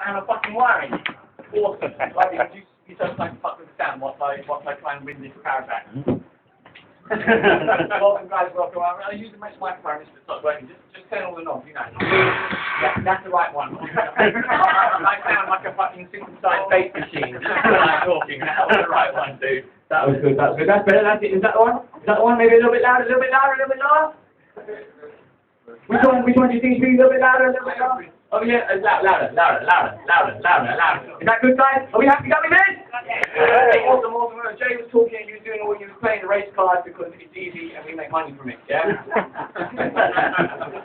and a fucking wiring. Awesome. Like, you just like fuck understand what I try and win this caravan. Welcome guys, welcome. I use the microphone to start working. Just turn all the knobs, you know. Yeah, that's the right one. I sound like a fucking synthesized bass machine. I'm talking. That was the right one, dude. That was good. That was good. That's better. That's it. Is that the one? Is that the one? Maybe a little bit louder. A little bit louder. A little bit louder. Which one? Which one do you think should be a little bit louder? A little bit louder. Oh yeah, louder. Is that good, guys? Are we happy? Got me, man? Yeah. Awesome. Jay was talking and you was playing the race card because it's easy and we make money from it. Yeah.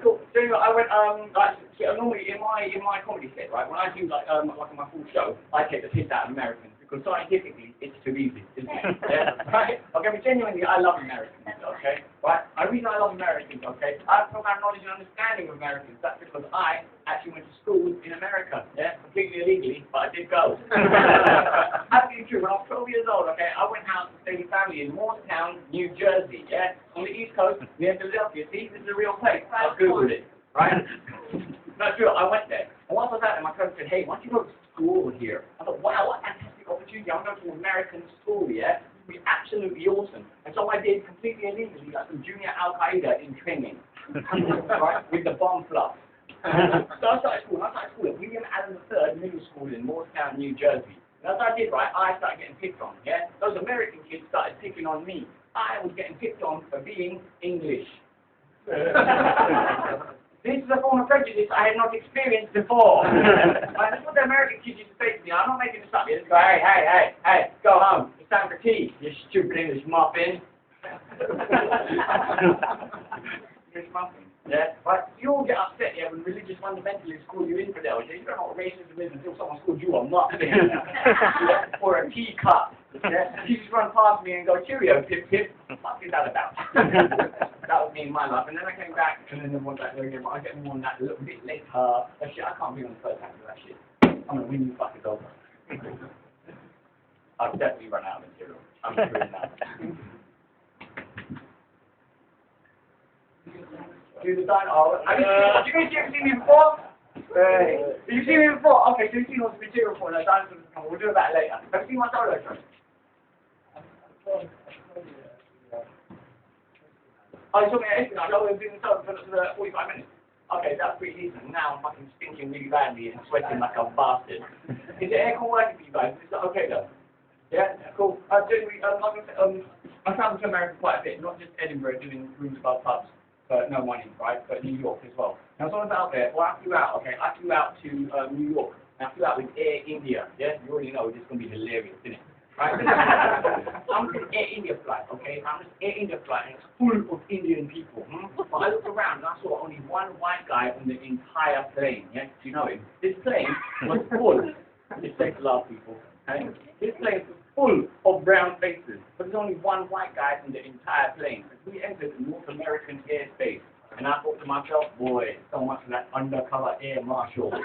Cool. So I went normally in my comedy set, right? When I do like my full show, I take the piss out of Americans because scientifically it's too easy, isn't it? Yeah. Right. Okay. But genuinely, I love Americans. Okay. Right. The reason I love Americans, okay, I have profound knowledge and understanding of Americans. That's because I actually went to school in America, yeah, completely illegally, but I did go. Absolutely true. When I was 12 years old, okay, I went out to stay with family in Morristown, New Jersey, yeah, on the East Coast, near Philadelphia. See, this is a real place. I Googled it, right? That's true. I went there. And once I was out there, my cousin said, hey, why don't you go to school here? I thought, wow, what a fantastic opportunity. I'm going to an American school, yeah? It would be absolutely awesome. And so I did completely illegally, like some junior Al-Qaeda in training, right, with the bomb fluff. So I started school at William Allen III Middle School in Morristown, New Jersey. And as I did, right, I started getting picked on, yeah? Those American kids started picking on me. I was getting picked on for being English. This is a form of prejudice I had not experienced before. Right, that's what the American kids used to say to me. I'm not making this up. They just go, hey, go home. It's time for tea, you stupid English muffin. English muffin. Yeah, right. You all get upset, yeah, when religious fundamentalists call you infidels. You don't know what racism is until someone calls you a muffin or a teacup. Yeah, you just run past me and go, cheerio, pip pip. What is that about? That was me in my life. And then I came back, and then everyone's like, again, but I get more on that a little bit later. That shit, I can't be on the first half of that shit. I'm gonna win you fuckers over. I've definitely run out of material. I'm doing that. Do the sign. Oh, have you guys ever seen me before? Have you seen me before? Okay, so you've seen all the material before. No, dinosaurs come. We'll do that later. Have you seen my solo show? Oh, you saw me at 8 I was doing the solo for 45 minutes. Okay, that's pretty decent. Now I'm fucking stinking really badly and sweating like a bastard. Is the aircon working for you guys? Is that okay though? Yeah, cool. Generally, I travel to America quite a bit, not just Edinburgh, doing rooms above pubs. But no money, right? But New York as well. Now, as I was out there, well, I flew out to New York. And I flew out with Air India. Yeah, you already know this is going to be hilarious, isn't it? Right? I'm an Air India flight, okay? I'm an Air India flight, and it's full of Indian people. But I looked around and I saw only one white guy on the entire plane. Yeah, do you know him? This plane was full. This takes a lot of people. Okay? This plane was full of brown faces, but there's only one white guy in the entire plane. We entered North American airspace, and I thought to myself, boy, so much for that undercover air marshal. So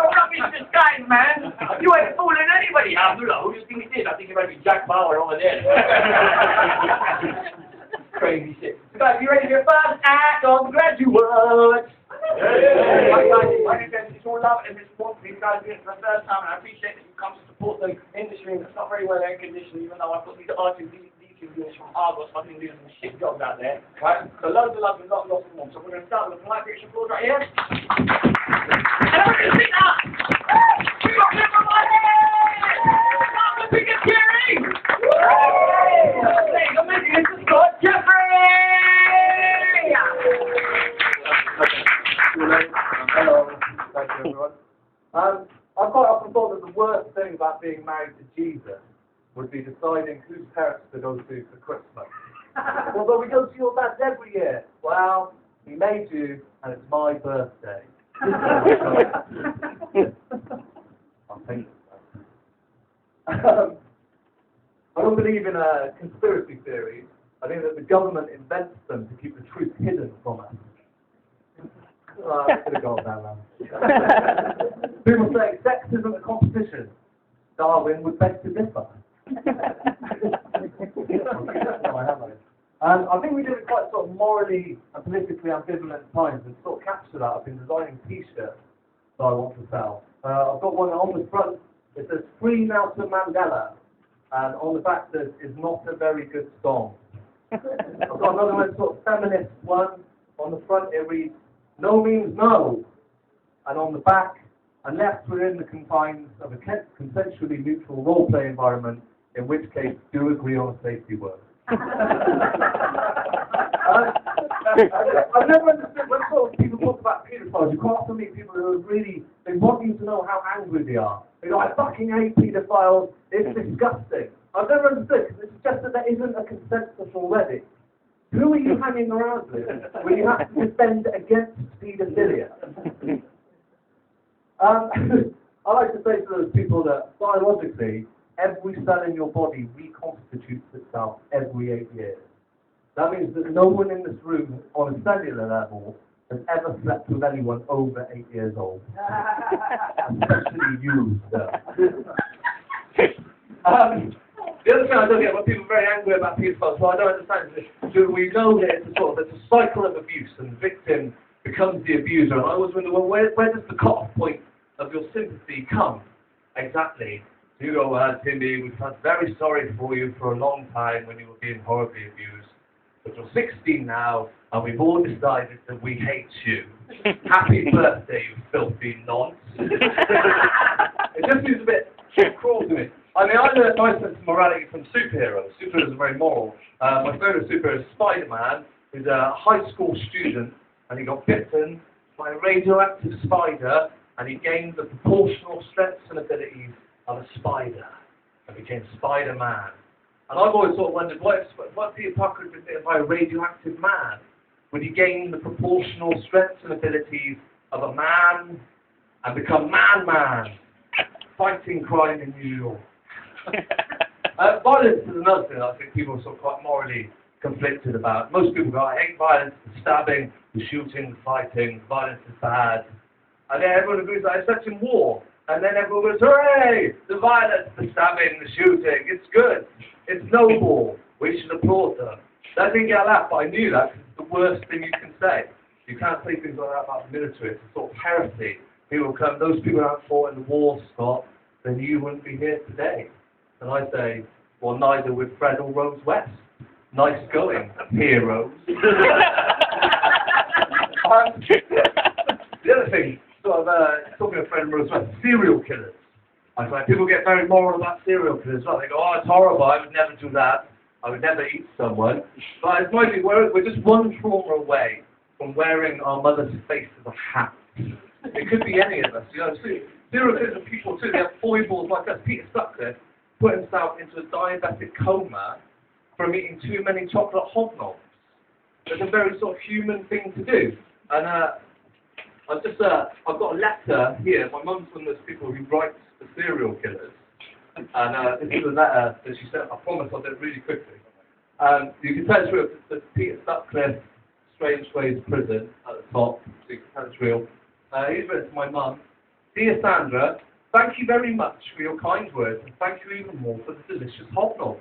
rubbish disguise, man. You ain't fooling anybody. Abdullah, who do you think it is? I think it might be Jack Bauer over there. Crazy shit. So guys, you ready for your first act of Graduate? It's all love and support for you guys doing it for the first time, and I appreciate that you come to support the industry that's not very well air conditioned, even though I've got these artists, these units from Argos fucking doing some shit jobs out there. Right? So loads of love and lots of warmth. So we're going to start with a polite reaction applause right here. And I'm going to sit up! We got everybody! Start with Big and Jerry! Ladies and gentlemen, this is Scott Jeffrey! Hello, thank you everyone. I've quite often thought that the worst thing about being married to Jesus would be deciding whose parents to go to for Christmas. Although we go to your dad's every year. Well, he made you, and it's my birthday. I'll take it. I don't believe in conspiracy theories. I think that the government invents them to keep the truth hidden from us. I could have gone down there. People say sex isn't a competition. Darwin would beg to differ. I think we live in quite sort of morally and politically ambivalent times, and to sort of capture that, I've been designing T-shirts that I want to sell. I've got one on the front. It says "Free Nelson Mandela," and on the back says "Is not a very good song." I've got another one, sort of feminist one. On the front it reads "No means no," and on the back, "Unless within the confines of a consensually neutral role-play environment, in which case do agree on a safety word." I've never understood when sort of people talk about paedophiles. You quite often meet people who are really, they want you to know how angry they are. They go, "I fucking hate paedophiles. It's disgusting." I've never understood because it's just that there isn't a consensus already. Who are you hanging around with when you have to defend against paedophilia? I like to say to those people that biologically, every cell in your body reconstitutes itself every 8 years. That means that no one in this room, on a cellular level, has ever slept with anyone over 8 years old. Especially you, sir. The other thing I don't get when people are very angry about paedophiles, what I don't understand is, do we know that it's a cycle of abuse and the victim becomes the abuser? And I always wonder, well, where does the cut-off point of your sympathy come? Exactly. You go, Timmy, we felt very sorry for you for a long time when you were being horribly abused. But you're 16 now, and we've all decided that we hate you. Happy birthday, you filthy nonce. It just seems a bit cruel to me. I mean, I learned my sense of morality from superheroes. Superheroes are very moral. My favourite superhero is Spider-Man, who's a high school student, and he got bitten by a radioactive spider, and he gained the proportional strengths and abilities of a spider, and became Spider-Man. And I've always sort of wondered, what if Peter Parker had been bitten by a radioactive man? Would he gain the proportional strengths and abilities of a man and become Man-Man, fighting crime in New York? Violence is another thing I think people are sort of quite morally conflicted about. Most people go, "I hate violence, the stabbing, the shooting, the fighting, violence is bad." And then everyone agrees that except in war. And then everyone goes, "Hooray! The violence, the stabbing, the shooting, it's good. It's noble. We should applaud them." That didn't get a laugh, but I knew that because it's the worst thing you can say. You can't say things like that about the military. It's a sort of heresy. People come, "Those people who haven't fought in the war, Scott, then you wouldn't be here today." And I say, "Well, neither would Fred or Rose West. Nice going, heroes." The other thing, talking to Fred and Rose West, serial killers. I find people get very moral about serial killers. Well, they go, "Oh, it's horrible, I would never do that. I would never eat someone." But it's my view, we're just one trauma away from wearing our mother's face as a hat. It could be any of us, you know. Serial killers are people too, they have foibles like us. Peter Sutcliffe put himself into a diabetic coma from eating too many chocolate hobnobs. It's a very sort of human thing to do. And I've got a letter here. My mum's one of those people who writes the serial killers. And this is a letter that she sent. I promise I'll do it really quickly. You can tell it's real. It's Peter Sutcliffe, Strange Ways Prison at the top. So you can tell it's real. He's written to my mum. "Dear Sandra, thank you very much for your kind words, and thank you even more for the delicious hobnobs.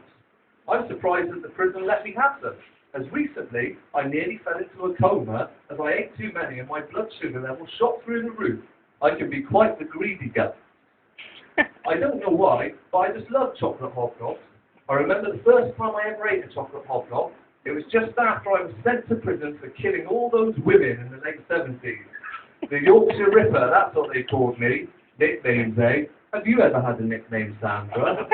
I'm surprised that the prison let me have them, as recently I nearly fell into a coma as I ate too many and my blood sugar level shot through the roof. I can be quite the greedy gut. I don't know why, but I just love chocolate hobnobs. I remember the first time I ever ate a chocolate hobnob, it was just after I was sent to prison for killing all those women in the late 70s. The Yorkshire Ripper, that's what they called me. Nicknames, eh? Have you ever had a nickname, Sandra?"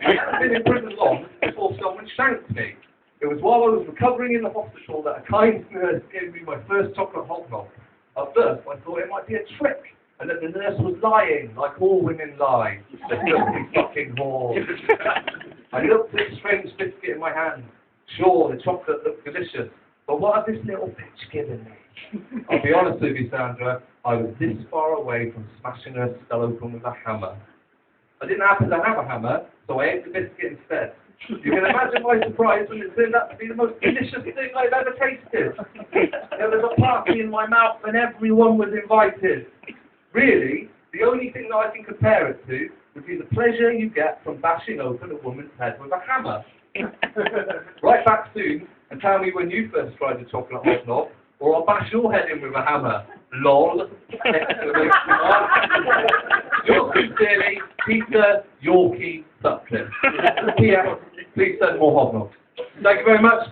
I hadn't been in prison long before someone shanked me. It was while I was recovering in the hospital that a kind nurse gave me my first chocolate hobnob. At first, I thought it might be a trick, and that the nurse was lying, like all women lie. The filthy fucking whore. I looked at the strange biscuit in my hand. Sure, the chocolate looked delicious, but what had this little bitch given me? I'll be honest with you, Sandra, I was this far away from smashing her skull open with a hammer. I didn't happen to have a hammer, so I ate the biscuit instead. You can imagine my surprise when it turned out to be the most delicious thing I've ever tasted. There was a party in my mouth and everyone was invited. Really, the only thing that I can compare it to would be the pleasure you get from bashing open a woman's head with a hammer. Right back soon and tell me when you first tried the chocolate hobnob, or I'll bash your head in with a hammer. LOL. Exclamation mark. Yours sincerely, Peter Yorkie Sutcliffe. P.S. Please send more hobnobs. Thank you very much.